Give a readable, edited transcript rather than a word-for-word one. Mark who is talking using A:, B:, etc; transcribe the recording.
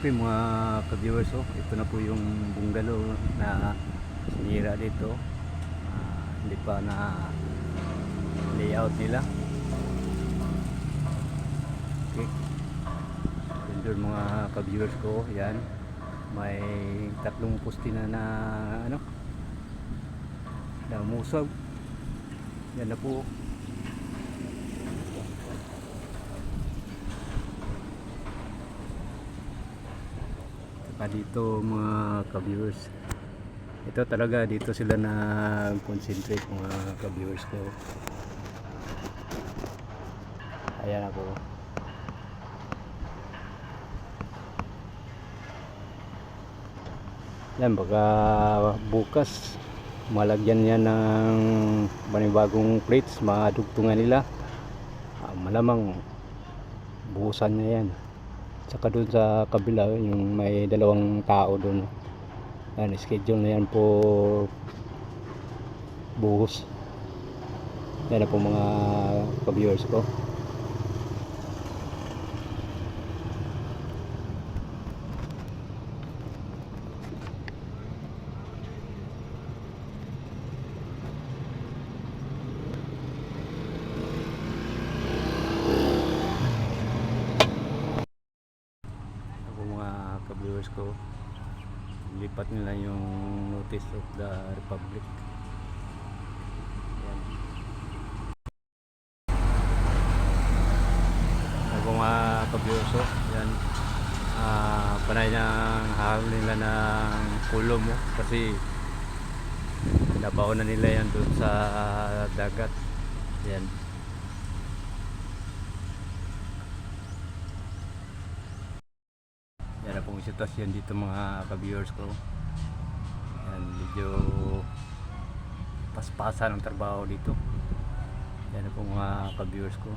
A: Okay mga ka-viewers, ito na po yung bungalow na sinira dito. Hindi pa na layout nila. Okay, yun doon mga ka-viewers ko. Yan, may tatlong poste na namusog. Yan na po. Dito mga ka-viewers, ito talaga dito sila na-concentrate mga ka-viewers ko. Ayan ako. Yan, baka bukas malagyan yan ng panibagong plates, madugtungan nila. Malamang buhusan na yan. Saka doon sa kabila, yung may dalawang tao doon. Yan, schedule na yan po buhos. Yan na po mga ka-viewers ko. Ka-viewers ko, lipat nila yung notice of the republic. Yan. Ako mga ka-viewers ko, yan, panay ng hahal nila ng kulom kasi nabaon na nila yan doon sa dagat. Yan. Yan na pong sitwasyon dito mga ka-viewers ko. Yan, medyo paspasan ang trabaho dito. Yan na pong mga ka-viewers ko.